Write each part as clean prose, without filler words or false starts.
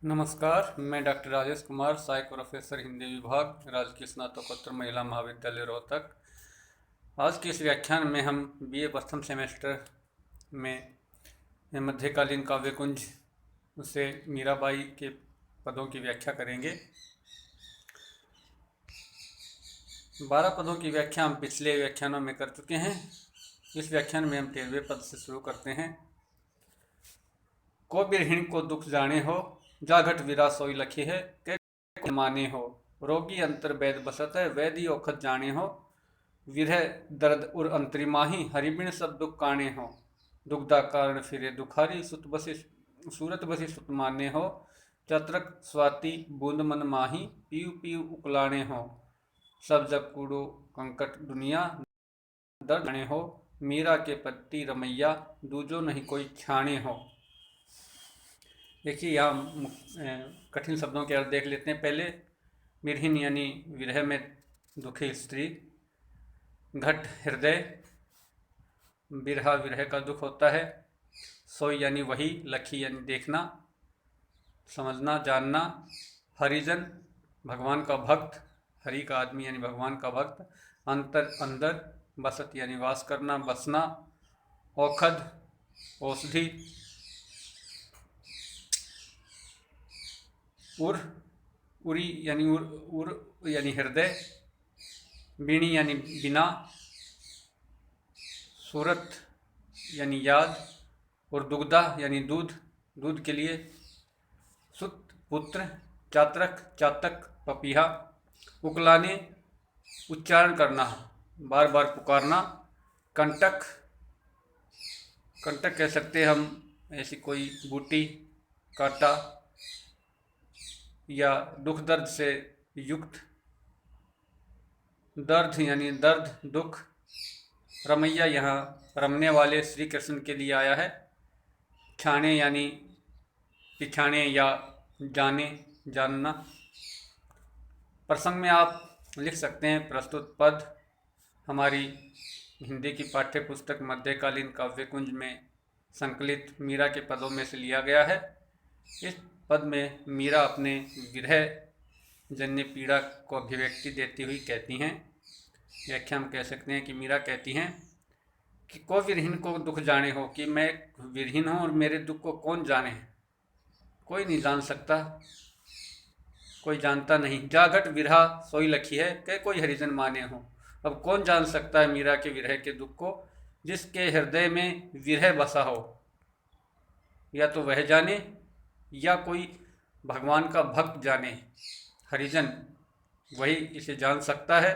नमस्कार, मैं डॉक्टर राजेश कुमार, सहायक प्रोफेसर हिंदी विभाग, राजकीय स्नातकोत्तर महिला महाविद्यालय रोहतक। आज के इस व्याख्यान में हम बीए प्रथम सेमेस्टर में मध्यकालीन काव्य कुंज से मीराबाई के पदों की व्याख्या करेंगे। 12 पदों की व्याख्या हम पिछले व्याख्यानों में कर चुके हैं। इस व्याख्यान में हम 13वें पद से शुरू करते हैं। को बिरहिण को दुख जाने हो, जाघट विरा सोई लखी है, के माने हो, रोगी अंतर वैद बसत है, वैदी औखत जाने हो, विरह दर्द उर अंतरी माही, हरिबिण सब दुख काने हो, दुग्धा कारण फिरे दुखारी, सुत बसी सूरत बसी सुत माने हो, चत्रक स्वाति बूंद मन माही, पीयू पीयू उकलाने हो, सब जग कूड़ो कंकट दुनिया, दर्द जाने हो, मीरा के पत्ती रमैया, दूजो नहीं कोई छाने हो। देखिए यहाँ कठिन शब्दों के अर्थ देख लेते हैं। पहले बिरहिन यानी विरह में दुखी स्त्री, घट हृदय, बिरहा विरह का दुख होता है, सोई यानी वही, लखी यानी देखना, समझना, जानना, हरिजन भगवान का भक्त, हरि का आदमी यानी भगवान का भक्त, अंतर अंदर, बसत यानी वास करना, बसना, औखद औषधि, उर उरी यानी उर यानी हृदय, बीणी यानी बिना, सूरत यानी याद, और दुग्धा यानी दूध, दूध के लिए, सुत पुत्र, चात्रक चातक पपीहा, उकलाने उच्चारण करना, बार बार पुकारना, कंटक कंटक कह सकते हैं हम ऐसी कोई बूटी, कांटा या दुख दर्द से युक्त, दर्द यानी दर्द दुख, रमैया यहाँ रमने वाले श्री कृष्ण के लिए आया है, छाने यानी पिछाने या जाने जानना। प्रसंग में आप लिख सकते हैं प्रस्तुत पद हमारी हिंदी की पाठ्य पुस्तक मध्यकालीन काव्य कुंज में संकलित मीरा के पदों में से लिया गया है। इस पद में मीरा अपने विरह जन्य पीड़ा को अभिव्यक्ति देती हुई कहती हैं, व्याख्या हम कह सकते हैं कि मीरा कहती हैं कि को विरहीन को दुख जाने हो, कि मैं विरहीन हूँ और मेरे दुख को कौन जाने, कोई नहीं जान सकता, कोई जानता नहीं। जाघट विरहा सोई लखी है, के कोई हरिजन माने हो। अब कौन जान सकता है मीरा के विरह के दुख को, जिसके हृदय में विरह बसा हो, या तो वह जाने या कोई भगवान का भक्त जाने, हरिजन, वही इसे जान सकता है।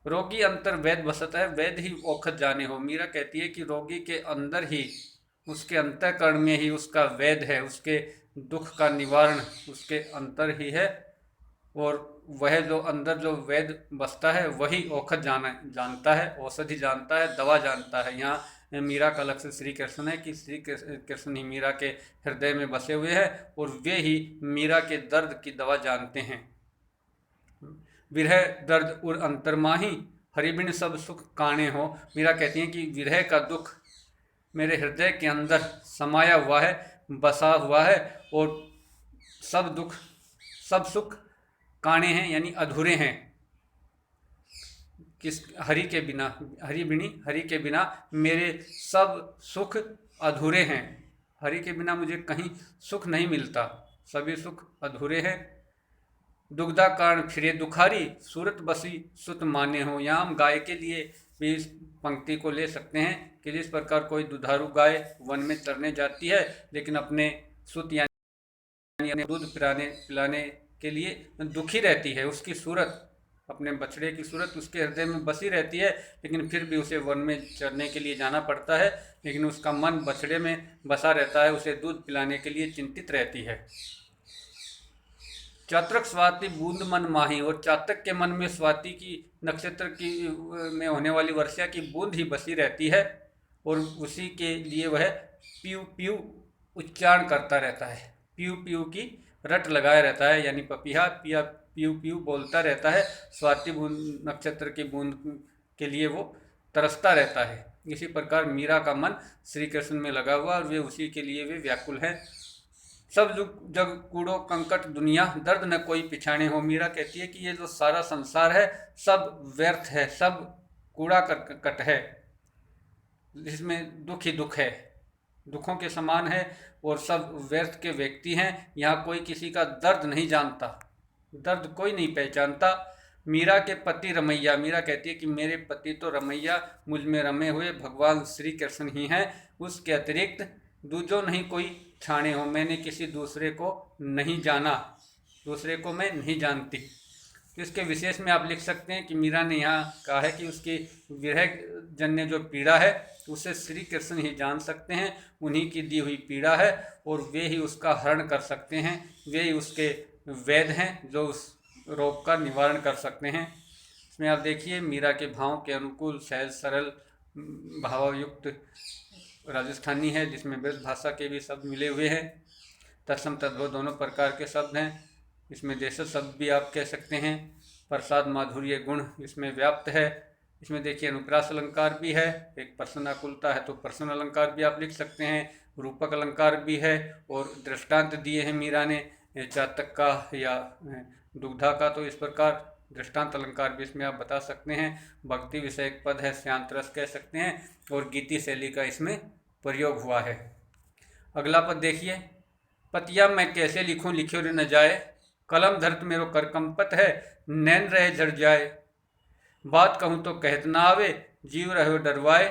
रोगी अंतर वैद बसता है, वैद ही औखत जाने हो। मीरा कहती है कि रोगी के अंदर ही, उसके अंतःकरण में ही उसका वैद है, उसके दुख का निवारण उसके अंतर ही है, और वह जो अंदर जो वैद बसता है वही औखत जानता है, औषधि जानता है, दवा जानता है। यहाँ मीरा का लक्ष्य श्री कृष्ण है कि श्री कृष्ण ही मीरा के हृदय में बसे हुए हैं और वे ही मीरा के दर्द की दवा जानते हैं। विरह दर्द उर अंतर्माही, हरिबिन सब सुख काणे हो। मीरा कहती हैं कि विरह का दुख मेरे हृदय के अंदर समाया हुआ है, बसा हुआ है, और सब दुख सब सुख काणे हैं यानी अधूरे हैं। किस हरि के बिना, हरि बिनी, हरि के बिना मेरे सब सुख अधूरे हैं। हरि के बिना मुझे कहीं सुख नहीं मिलता, सभी सुख अधूरे हैं। दुग्धा कारण फिरे दुखारी, सूरत बसी सुत माने हो। यहाँ हम गाय के लिए भी इस पंक्ति को ले सकते हैं कि जिस प्रकार कोई दुधारू गाय वन में चरने जाती है, लेकिन अपने सुत यानी दूध पिलाने के लिए दुखी रहती है, उसकी सूरत, अपने बछड़े की सूरत उसके हृदय में बसी रहती है, लेकिन फिर भी उसे वन में चरने के लिए जाना पड़ता है, लेकिन उसका मन बछड़े में बसा रहता है, उसे दूध पिलाने के लिए चिंतित रहती है। चातक स्वाति बूंद मन माही, और चातक के मन में स्वाति की नक्षत्र की में होने वाली वर्षा की बूंद ही बसी रहती है, और उसी के लिए वह पीयू पीयू उच्चारण करता रहता है, पीयू पीयू की रट लगाया रहता है, यानी पपीहा पिया पीयू पीयू बोलता रहता है। स्वाति बूंद नक्षत्र की बूंद के लिए वो तरसता रहता है। इसी प्रकार मीरा का मन श्री कृष्ण में लगा हुआ और वे उसी के लिए वे व्याकुल हैं। सब जग कूड़ो कंकट दुनिया, दर्द न कोई पिछाने हो। मीरा कहती है कि ये जो सारा संसार है सब व्यर्थ है, सब कूड़ा करकट है, इसमें दुख ही दुख है, दुखों के समान है और सब व्यर्थ के व्यक्ति हैं। यहाँ कोई किसी का दर्द नहीं जानता, दर्द कोई नहीं पहचानता। मीरा के पति रमैया, मीरा कहती है कि मेरे पति तो रमैया, मुझ में रमे हुए भगवान श्री कृष्ण ही हैं, उसके अतिरिक्त दूजो नहीं कोई छाने हो। मैंने किसी दूसरे को नहीं जाना, दूसरे को मैं नहीं जानती। तो इसके विशेष में आप लिख सकते हैं कि मीरा ने यहाँ कहा है कि उसकी विरह जन्य जो पीड़ा है उसे श्री कृष्ण ही जान सकते हैं, उन्हीं की दी हुई पीड़ा है और वे ही उसका हरण कर सकते हैं, वे ही उसके वैद्य हैं जो उस रोग का निवारण कर सकते हैं। इसमें आप देखिए मीरा के भावों के अनुकूल सहज सरल भावयुक्त राजस्थानी है, जिसमें ब्रज भाषा के भी शब्द मिले हुए हैं। तत्सम तद्भव दोनों प्रकार के शब्द हैं। इसमें देशज शब्द भी आप कह सकते हैं। प्रसाद माधुर्य गुण इसमें व्याप्त है। इसमें देखिए अनुप्रास अलंकार भी है, एक प्रश्न आकुलता है तो प्रश्न अलंकार भी आप लिख सकते हैं, रूपक अलंकार भी है और दृष्टांत दिए हैं मीरा ने चातक का या दुग्धा का, तो इस प्रकार दृष्टांत अलंकार भी इसमें आप बता सकते हैं। भक्ति विषयक पद है, शांत रस कह सकते हैं और गीति शैली का इसमें प्रयोग हुआ है। अगला पद देखिए, पतिया मैं कैसे लिखूं लिखियो रे न जाए, कलम धरत मेरो कर कंपत है, नैन रहे झड़ जाए, बात कहूँ तो कहत ना आवे, जीव रहो डरवाए,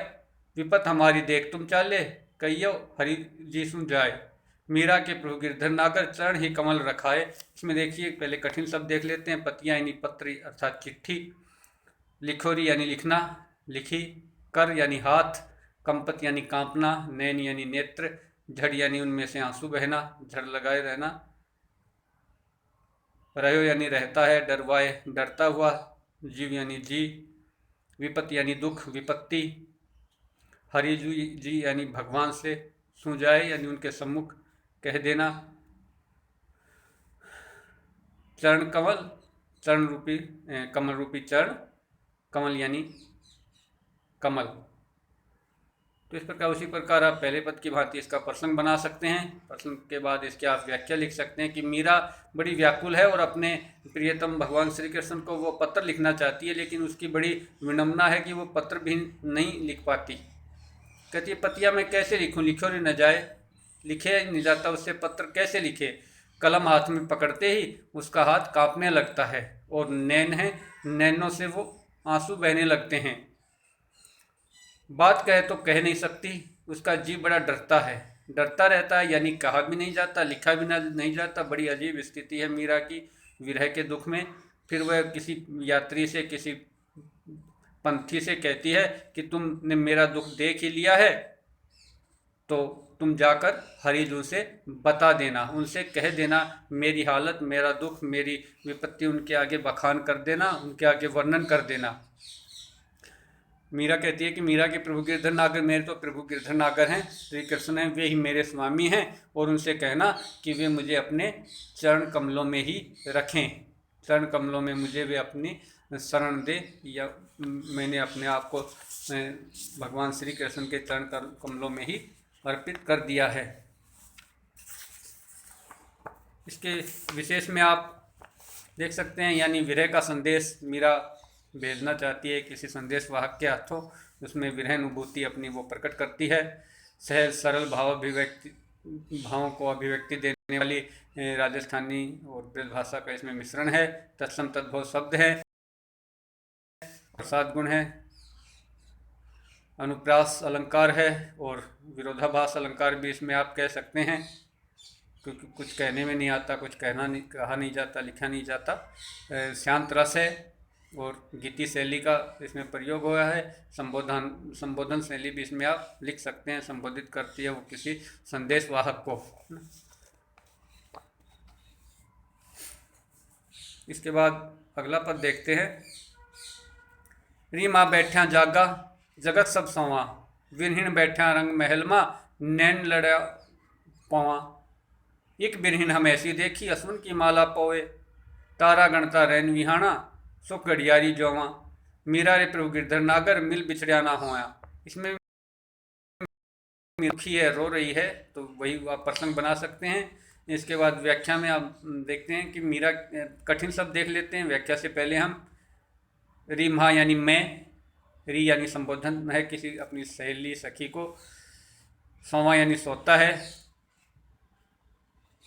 विपत हमारी देख तुम चाले, कहियो हरि जी सुन जाए। मीरा के प्रभु गिरधर नागर चरण ही कमल रखाए। इसमें देखिए पहले कठिन शब्द देख लेते हैं। पतिया यानी पत्री अर्थात चिट्ठी, लिखोरी यानी लिखना, लिखी, कर यानी हाथ, कंपत यानी कांपना, नैन यानी नेत्र, झड़ यानी उनमें से आंसू बहना, झड़ लगाए रहना, रहो यानी रहता है, डरवाए डरता हुआ, जीव यानी जी, विपत्ति यानी दुख विपत्ति, हरि जी यानी भगवान से, सुजाए यानी उनके सम्मुख कह देना, चरण कमल, चरण रूपी कमल रूपी चरण, कमल यानी कमल। तो इस प्रकार उसी प्रकार आप पहले पद की भांति इसका प्रसंग बना सकते हैं। प्रसंग के बाद इसके आप व्याख्या लिख सकते हैं कि मीरा बड़ी व्याकुल है और अपने प्रियतम भगवान श्री कृष्ण को वो पत्र लिखना चाहती है, लेकिन उसकी बड़ी विडम्बना है कि वो पत्र भी नहीं लिख पाती। कहती है पतिया मैं कैसे लिखूं, लिखो रे न जाए, लिखे नहीं जाता उससे पत्र कैसे लिखे। कलम हाथ में पकड़ते ही उसका हाथ कांपने लगता है और नैन है, नैनों से वो आंसू बहने लगते हैं। बात कहे तो कह नहीं सकती, उसका जी बड़ा डरता है, डरता रहता है, यानी कहा भी नहीं जाता, लिखा भी नहीं जाता। बड़ी अजीब स्थिति है मीरा की विरह के दुख में। फिर वह किसी यात्री से, किसी पंथी से कहती है कि तुमने मेरा दुख देख ही लिया है तो तुम जाकर हरिजू से बता देना, उनसे कह देना मेरी हालत, मेरा दुख, मेरी विपत्ति उनके आगे बखान कर देना, उनके आगे वर्णन कर देना। मीरा कहती है कि मीरा के प्रभु गिरधर नागर, मेरे तो प्रभु गिरधर नागर हैं, श्री कृष्ण हैं, वे ही मेरे स्वामी हैं, और उनसे कहना कि वे मुझे अपने चरण कमलों में ही रखें, चरण कमलों में मुझे वे अपनी शरण दे, या मैंने अपने आप को भगवान श्री कृष्ण के चरण कमलों में ही अर्पित कर दिया है। इसके विशेष में आप देख सकते हैं, यानी विरह का संदेश मीरा भेजना चाहती है किसी संदेश वाहक के हाथों, उसमें विरह अनुभूति अपनी वो प्रकट करती है। सहज सरल भावों को अभिव्यक्ति देने वाली राजस्थानी और ब्रज भाषा का इसमें मिश्रण है। तत्सम तद्भव शब्द है, प्रसाद गुण है, अनुप्रास अलंकार है और विरोधाभास अलंकार भी इसमें आप कह सकते हैं, क्योंकि कुछ कहने में नहीं आता, कुछ कहा नहीं जाता, लिखा नहीं जाता। शांत रस है और गीति शैली का इसमें प्रयोग हुआ है। संबोधन शैली भी इसमें आप लिख सकते हैं, संबोधित करती है वो किसी संदेश वाहक को। इसके बाद अगला पद देखते हैं। री माँ बैठ्या जागा जगत सब सवा, विरहीन बैठ्या रंग महल माँ, नैन लड़ा पवा, एक बिरहीन हम ऐसी देखी असुन की माला पोए, तारा गणता रैन विहाना, सुख गढ़ियारी जोवा, मीरा रे प्रभु गिरधर नागर, मिल बिछड़िया ना होया। इसमें दुखी है, रो रही है, तो वही आप प्रसंग बना सकते हैं। इसके बाद व्याख्या में आप देखते हैं कि मीरा कठिन शब्द देख लेते हैं। व्याख्या से पहले हम री महा यानी मैं, री यानी संबोधन है किसी अपनी सहेली सखी को, सोवा यानी सोता है,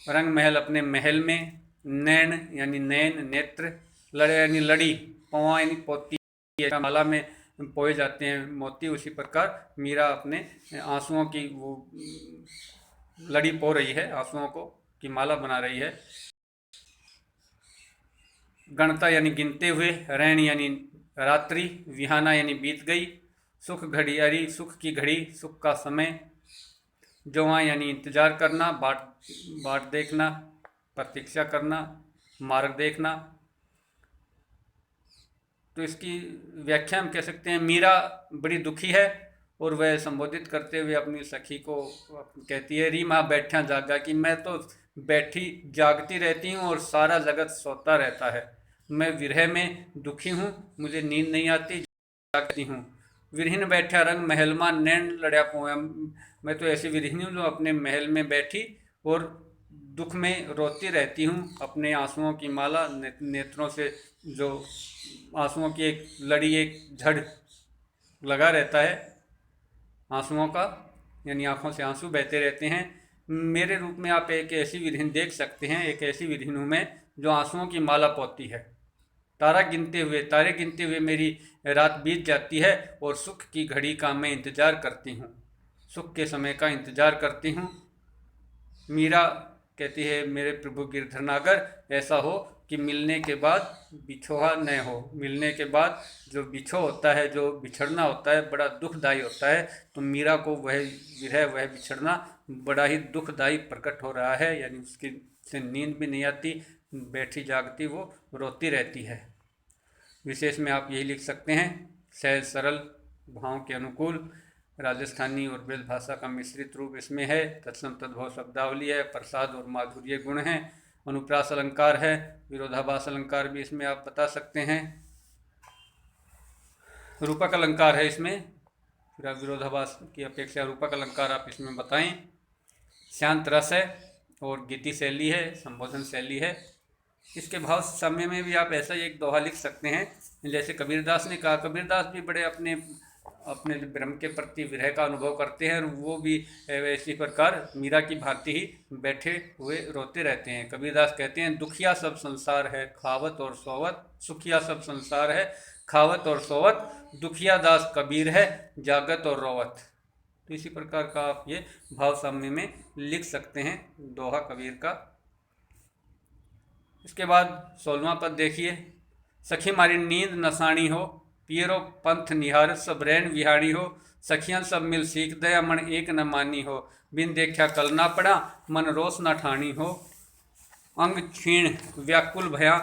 रंग महल अपने महल में, नैन यानी नैन नेत्र, लड़े यानी लड़ी, पौवा यानी पोती, माला में पोए जाते हैं मोती, उसी प्रकार मीरा अपने आंसुओं की वो लड़ी पो रही है, आंसुओं को की माला बना रही है। गणता यानी गिनते हुए, रैन यानी रात्रि, विहाना यानी बीत गई, सुख घड़ी यानी सुख की घड़ी, सुख का समय, जोवा यानी इंतजार करना, बाट देखना, प्रतीक्षा करना, मार्ग देखना। तो इसकी व्याख्या हम कह सकते हैं मीरा बड़ी दुखी है और वह संबोधित करते हुए अपनी सखी को कहती है, री माँ बैठा जागा, कि मैं तो बैठी जागती रहती हूँ और सारा जगत सोता रहता है। मैं विरह में दुखी हूँ, मुझे नींद नहीं आती, जागती हूँ। विरहीन बैठा रंग महल मां नैन लड़या पोया, मैं तो ऐसी विरहिनी हूँ जो अपने महल में बैठी और दुख में रोती रहती हूँ। अपने आंसुओं की माला, नेत्रों से जो आंसुओं की एक लड़ी, एक झड़ लगा रहता है आंसुओं का, यानी आंखों से आंसू बहते रहते हैं। मेरे रूप में आप एक ऐसी विरहिन देख सकते हैं, एक ऐसी विरहिन हूँ मैं जो आंसुओं की माला पोती है। तारे गिनते हुए मेरी रात बीत जाती है और सुख की घड़ी का मैं इंतजार करती हूँ, सुख के समय का इंतजार करती हूँ। मीरा कहती है, मेरे प्रभु गिरधरनागर, ऐसा हो कि मिलने के बाद बिछोहा न हो। मिलने के बाद जो बिछो होता है, जो बिछड़ना होता है, बड़ा दुखदायी होता है। तो मीरा को वह विरह, वह बिछड़ना बड़ा ही दुखदायी प्रकट हो रहा है, यानी उसकी से नींद भी नहीं आती, बैठी जागती वो रोती रहती है। विशेष में आप यही लिख सकते हैं, सहज सरल भाव के अनुकूल, राजस्थानी और ब्रज भाषा का मिश्रित रूप इसमें है, तत्सम तद्भव शब्दावली है, प्रसाद और माधुर्य गुण हैं, अनुप्रास अलंकार है, विरोधाभास अलंकार भी इसमें आप बता सकते हैं, रूपक अलंकार है इसमें, फिर आप विरोधाभास की अपेक्षा रूपक अलंकार आप इसमें बताएं। शांत रस है और गीति शैली है, संबोधन शैली है। इसके भाव साम्य में भी आप ऐसा ही एक दोहा लिख सकते हैं, जैसे कबीरदास ने कहा। कबीरदास भी बड़े अपने ब्रह्म के प्रति विरह का अनुभव करते हैं और वो भी इसी प्रकार मीरा की भांति ही बैठे हुए रोते रहते हैं। कबीरदास कहते हैं, दुखिया सब संसार है खावत और सोवत, सुखिया सब संसार है खावत और सोवत, दुखिया दास कबीर है जागत और रोवत। तो इसी प्रकार का आप ये भाव साम्य में लिख सकते हैं दोहा कबीर का। इसके बाद 16वां पद देखिए, सखी मारी नींद नसानी हो, पियरो पंथ निहार सब रैन विहाड़ी हो, सखियां सब मिल सीख दया मन एक न मानी हो, बिन देखा कल ना पड़ा मन रोस न ठानी हो, अंग क्षीण व्याकुल भया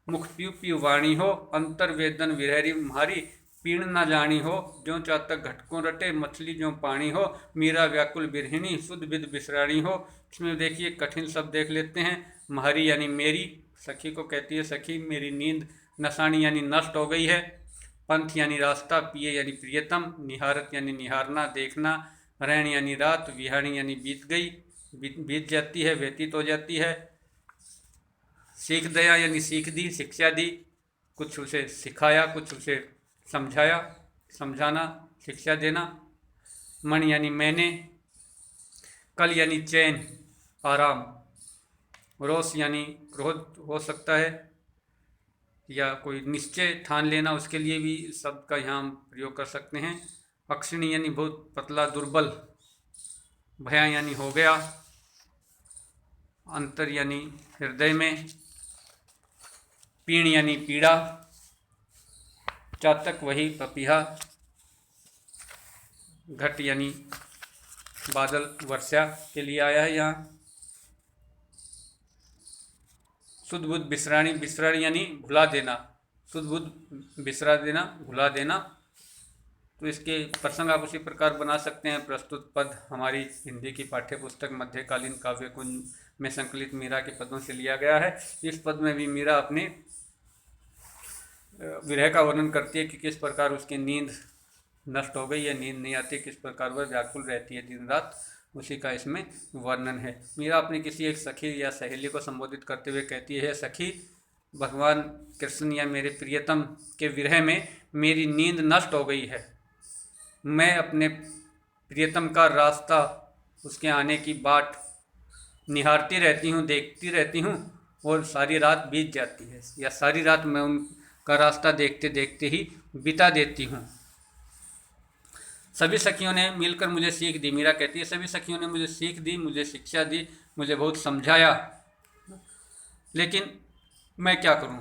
मुख प्यू प्यू वाणी हो, अंतर वेदन विरहरी म्हारी पीण न जानी हो, ज्यों चातक घटकों रटे मछली ज्यों पानी हो, मीरा व्याकुल बिरहिनी सुध विद बिसरानी हो। इसमें देखिए कठिन शब्द देख लेते हैं। महरी यानी मेरी, सखी को कहती है, सखी मेरी नींद नसानी यानी नष्ट हो गई है, पंथ यानी रास्ता, पिए यानी प्रियतम, निहारत यानी निहारना देखना, रैन यानी रात, विहानी यानी बीत गई, बीत जाती है, व्यतीत हो जाती है, सीख दया यानी सीख दी, शिक्षा दी, कुछ उसे सिखाया, कुछ उसे समझाया, समझाना, शिक्षा देना, मन यानी मैंने, कल यानी चैन आराम, रोष यानी क्रोध हो सकता है या कोई निश्चय ठान लेना, उसके लिए भी शब्द का यहाँ हम प्रयोग कर सकते हैं। अक्षिणी यानी बहुत पतला दुर्बल, भया यानी हो गया, अंतर यानी हृदय में, पीण यानी पीड़ा, चातक वही पपीहा, घट यानी बादल वर्षा के लिए आया है यहाँ, सुध बुध बिसरानी, बिसरानी यानी भुला देना, सुध बुध बिसरा देना, भुला देना। तो इसके प्रसंग आप उसी प्रकार बना सकते हैं। प्रस्तुत पद हमारी हिंदी की पाठ्य पुस्तक मध्यकालीन काव्य कुंज में संकलित मीरा के पदों से लिया गया है। इस पद में भी मीरा अपने विरह का वर्णन करती है कि किस प्रकार उसकी नींद नष्ट हो गई है, नींद नहीं आती, किस प्रकार वह व्याकुल रहती है दिन रात। उसी का इसमें वर्णन है। मीरा अपनी किसी एक सखी या सहेली को संबोधित करते हुए कहती है, सखी, भगवान कृष्ण या मेरे प्रियतम के विरह में मेरी नींद नष्ट हो गई है। मैं अपने प्रियतम का रास्ता, उसके आने की बाट निहारती रहती हूँ, देखती रहती हूँ और सारी रात बीत जाती है, या सारी रात मैं उनका रास्ता देखते देखते ही बिता देती हूँ। सभी सखियों ने मिलकर मुझे सीख दी। मीरा कहती है, सभी सखियों ने मुझे सीख दी, मुझे शिक्षा दी, मुझे बहुत समझाया, लेकिन मैं क्या करूं?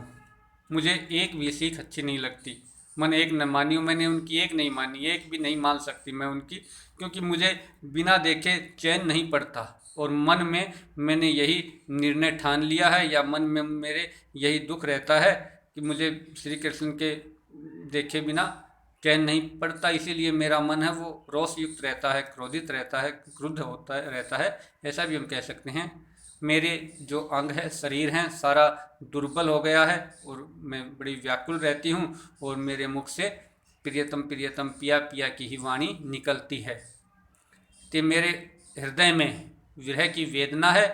मुझे एक भी सीख अच्छी नहीं लगती। मैंने एक न मानी हूँ, मैंने उनकी एक नहीं मानी, एक भी नहीं मान सकती मैं उनकी, क्योंकि मुझे बिना देखे चैन नहीं पड़ता और मन में मैंने यही निर्णय ठान लिया है, या मन में मेरे यही दुख रहता है कि मुझे श्री कृष्ण के देखे बिना चैन नहीं पड़ता। इसीलिए मेरा मन है वो रोष युक्त रहता है, क्रोधित रहता है, क्रुद्ध होता रहता है, ऐसा भी हम कह सकते हैं। मेरे जो अंग है, शरीर हैं, सारा दुर्बल हो गया है और मैं बड़ी व्याकुल रहती हूँ और मेरे मुख से प्रियतम प्रियतम पिया पिया की ही वाणी निकलती है। ते मेरे हृदय में विरह की वेदना है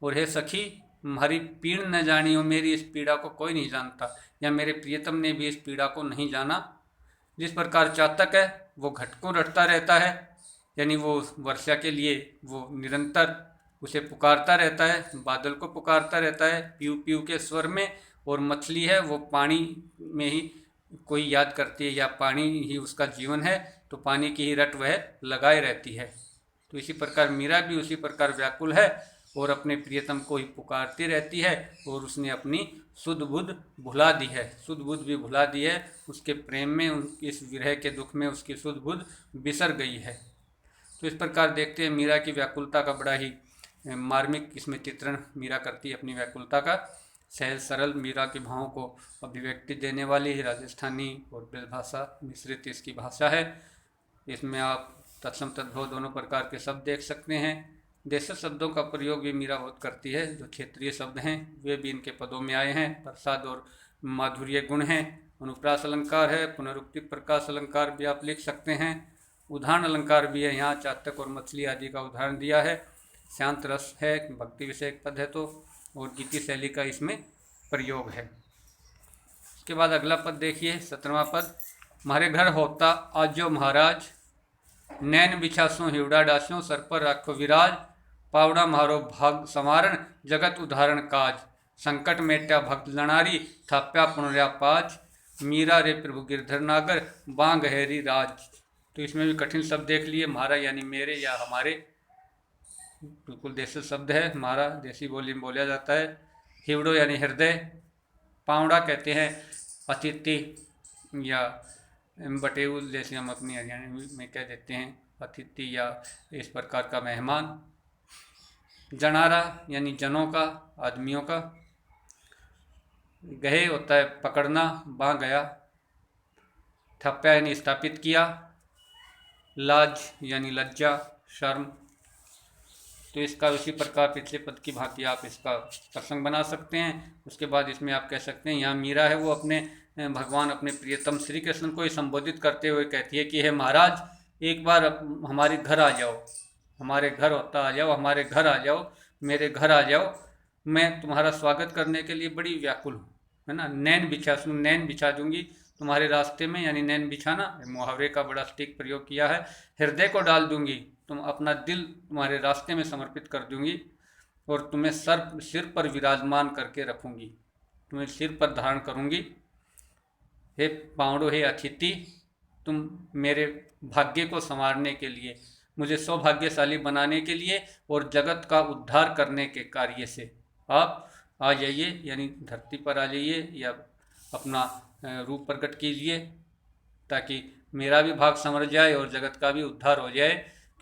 और हे सखी, हमारी पीड़ न जानी हो, मेरी इस पीड़ा को कोई नहीं जानता, या मेरे प्रियतम ने भी इस पीड़ा को नहीं जाना। जिस प्रकार चातक है वो घटकों रटता रहता है, यानी वो वर्षा के लिए वो निरंतर उसे पुकारता रहता है, बादल को पुकारता रहता है पीऊ पीऊ के स्वर में, और मछली है वो पानी में ही कोई याद करती है, या पानी ही उसका जीवन है, तो पानी की ही रट वह लगाए रहती है। तो इसी प्रकार मीरा भी उसी प्रकार व्याकुल है और अपने प्रियतम को ही पुकारती रहती है, और उसने अपनी सुध बुध भुला दी है, सुध बुध भी भुला दी है। उसके प्रेम में, इस विरह के दुख में उसकी सुध बुध बिसर गई है। तो इस प्रकार देखते हैं मीरा की व्याकुलता का बड़ा ही मार्मिक इसमें चित्रण मीरा करती है अपनी व्याकुलता का। सहज सरल मीरा की भावों को अभिव्यक्ति देने वाली ही राजस्थानी और ब्रज भाषा मिश्रित इसकी भाषा है। इसमें आप तत्सम तद्भव दोनों प्रकार के शब्द देख सकते हैं। देशज शब्दों का प्रयोग भी मीरा बहुत करती है, जो क्षेत्रीय शब्द हैं वे भी इनके पदों में आए हैं। प्रसाद और माधुर्य गुण हैं, अनुप्रास अलंकार है, पुनरुक्ति प्रकाश अलंकार भी आप लिख सकते हैं, उदाहरण अलंकार भी है, यहाँ चातक और मछली आदि का उदाहरण दिया है। शांत रस है, भक्ति विषयक पद है तो, और गीति शैली का इसमें प्रयोग है। उसके बाद अगला पद देखिए, 17वां पद, हमारे घर होता आजो महाराज, नैन बिछासों हिवड़ा डासों, सर पर राखो विराज, पावड़ा मारो भाग संवारण, जगत उदाहरण काज, संकट मेट्या भक्त लणारी, थाप्या पुनर्या पाज, मीरा रे प्रभु गिरधर नागर, बांग हैरी राज। तो इसमें भी कठिन शब्द देख लिए, हमारा यानी मेरे या हमारे, बिल्कुल देसी शब्द है, हमारा देसी बोली में बोला जाता है। हिवड़ो यानी हृदय, पावड़ा कहते हैं अतिथि या बटेउल, जैसे हम अपनी हरियाणा में कह देते हैं अतिथि या इस प्रकार का मेहमान। जनारा यानी जनों का, आदमियों का। गहे होता है पकड़ना, बाँ गया। थप्पा यानी स्थापित किया। लाज यानी लज्जा, शर्म। तो इसका उसी प्रकार पिछले पद की भांति आप इसका प्रसंग बना सकते हैं। उसके बाद इसमें आप कह सकते हैं, यहाँ मीरा है वो अपने भगवान अपने प्रियतम श्री कृष्ण को ही संबोधित करते हुए कहती है कि हे महाराज, एक बार हमारे घर आ जाओ, हमारे घर होता आ जाओ, हमारे घर आ जाओ, मेरे घर आ जाओ, मैं तुम्हारा स्वागत करने के लिए बड़ी व्याकुल हूँ, है ना। नैन बिछा दूंगी तुम्हारे रास्ते में, यानी नैन बिछाना मुहावरे का बड़ा सटीक प्रयोग किया है। हृदय को डाल दूंगी, तुम अपना दिल तुम्हारे रास्ते में समर्पित कर दूंगी, और तुम्हें सिर पर विराजमान करके रखूंगी, तुम्हें सिर पर धारण करूंगी। हे पावड़ो, हे अतिथि, तुम मेरे भाग्य को संवारने के लिए, मुझे सौभाग्यशाली बनाने के लिए और जगत का उद्धार करने के कार्य से आप आ जाइए, यानी धरती पर आ जाइए या अपना रूप प्रकट कीजिए, ताकि मेरा भी भाग संवर जाए और जगत का भी उद्धार हो जाए।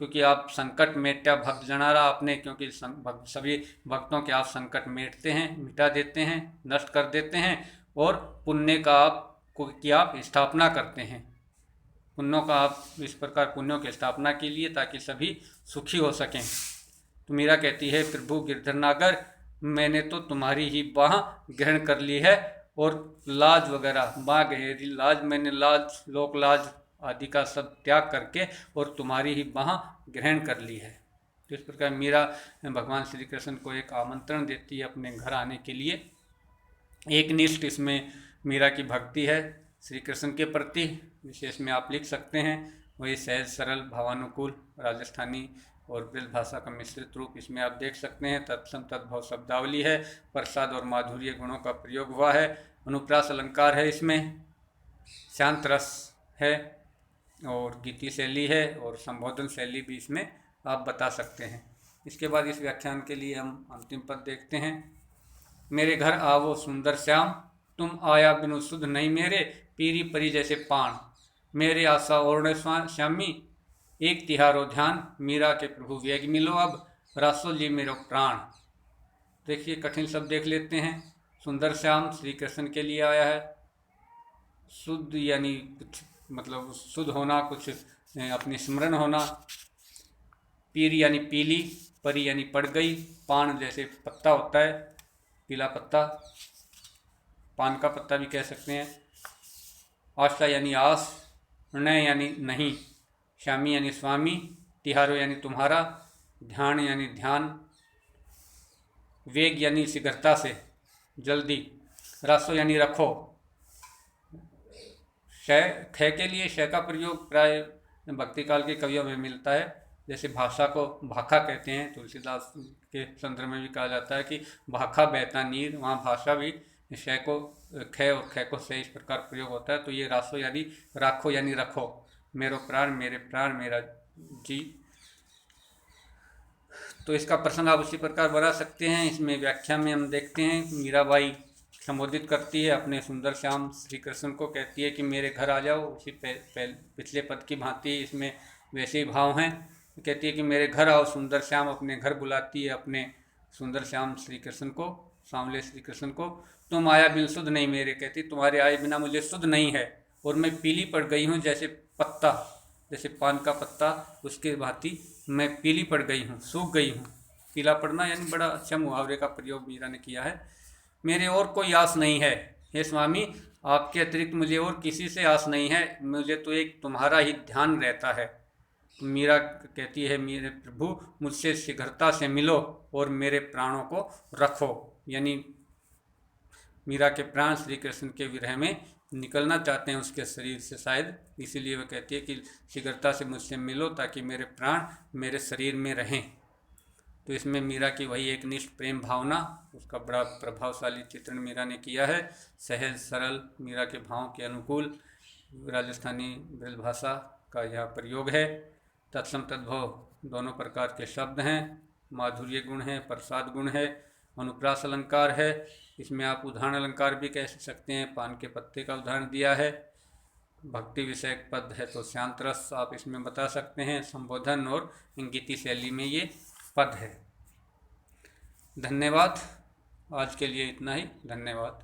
क्योंकि आप संकट मेटा भक्त जनारा आपने, क्योंकि सभी भक्तों के आप संकट मेटते हैं, मिटा देते हैं, नष्ट कर देते हैं, और पुण्य का आप स्थापना करते हैं। पुण्यों का आप इस प्रकार पुण्यों की स्थापना के लिए, ताकि सभी सुखी हो सकें। तो मीरा कहती है, प्रभु गिरधर नागर, मैंने तो तुम्हारी ही बाह ग्रहण कर ली है, और लाज वगैरह, बाह गहरी लाज, मैंने लाज, लोक लाज आदि का सब त्याग करके और तुम्हारी ही बाह ग्रहण कर ली है। तो इस प्रकार मीरा भगवान श्री कृष्ण को एक आमंत्रण देती है अपने घर आने के लिए। एक निष्ठ इसमें मीरा की भक्ति है श्री कृष्ण के प्रति, विशेष में आप लिख सकते हैं। वही सहज सरल भावानुकूल राजस्थानी और ब्रज भाषा का मिश्रित रूप इसमें आप देख सकते हैं। तत्सम तद्भव शब्दावली है, प्रसाद और माधुर्य गुणों का प्रयोग हुआ है, अनुप्रास अलंकार है, इसमें शांत रस है और गीति शैली है और संबोधन शैली भी इसमें आप बता सकते हैं। इसके बाद इस व्याख्यान के लिए हम अंतिम पद देखते हैं। मेरे घर आवो सुंदर श्याम, तुम आया बिनु सुध नहीं मेरे, पीरी परी जैसे पान, मेरे आशा ओढ़े श्यामी, एक तिहारो ध्यान, मीरा के प्रभु वेग मिलो अब, रासो जी मेरो प्राण। देखिए कठिन शब्द देख लेते हैं। सुंदर श्याम श्री कृष्ण के लिए आया है। शुद्ध यानी कुछ मतलब शुद्ध होना, कुछ अपनी स्मरण होना। पीर यानी पीली, परी यानी पड़ गई, पान जैसे पत्ता होता है, पीला पत्ता, पान का पत्ता भी कह सकते हैं। आशा यानी आस, नय यानी नहीं, श्यामी यानी स्वामी, तिहारो यानी तुम्हारा, ध्यान यानी ध्यान, वेग यानी शीघ्रता से, जल्दी, रासो यानी रखो। शय, ख के लिए शय का प्रयोग प्राय भक्ति काल के कवियों में मिलता है। जैसे भाषा को भाखा कहते हैं, तुलसीदास के संदर्भ में भी कहा जाता है कि भाखा बहता नीर, वहाँ भाषा भी शय को ख और ख को से इस प्रकार प्रयोग होता है। तो ये रासो यानी राखो यानी रखो, मेरो प्राण मेरे प्राण मेरा जी। तो इसका प्रसंग आप उसी प्रकार बना सकते हैं। इसमें व्याख्या में हम देखते हैं मीराबाई संबोधित करती है अपने सुंदर श्याम श्री कृष्ण को, कहती है कि मेरे घर आ जाओ। उसी पिछले पद की भांति इसमें वैसे ही भाव हैं। कहती है कि मेरे घर आओ सुंदर श्याम, अपने घर बुलाती है अपने सुंदर श्याम श्री कृष्ण को, सांवले श्री कृष्ण को। तुम आया बिन सुध नहीं मेरे, कहती तुम्हारे आए बिना मुझे सुध नहीं है और मैं पीली पड़ गई हूँ जैसे पत्ता, जैसे पान का पत्ता, उसके भांति मैं पीली पड़ गई हूँ, सूख गई हूँ। पीला पड़ना यानी बड़ा अच्छा मुहावरे का प्रयोग मीरा ने किया है। मेरे और कोई आस नहीं है, हे स्वामी आपके अतिरिक्त मुझे और किसी से आस नहीं है, मुझे तो एक तुम्हारा ही ध्यान रहता है। मीरा कहती है मेरे प्रभु मुझसे शीघ्रता से मिलो और मेरे प्राणों को रखो, यानी मीरा के प्राण श्री कृष्ण के विरह में निकलना चाहते हैं उसके शरीर से शायद, इसीलिए वह कहती है कि शीघ्रता से मुझसे मिलो ताकि मेरे प्राण मेरे शरीर में रहें। तो इसमें मीरा की वही एक निष्ठ प्रेम भावना, उसका बड़ा प्रभावशाली चित्रण मीरा ने किया है। सहज सरल मीरा के भाव के अनुकूल राजस्थानी ब्रज भाषा का यह प्रयोग है। तत्सम तद्भव दोनों प्रकार के शब्द हैं, माधुर्य गुण है, प्रसाद गुण है, अनुप्रास अलंकार है। इसमें आप उदाहरण अलंकार भी कह सकते हैं, पान के पत्ते का उदाहरण दिया है। भक्ति विषयक पद है तो शांत रस आप इसमें बता सकते हैं। संबोधन और इंगिती शैली में ये पद है। धन्यवाद। आज के लिए इतना ही। धन्यवाद।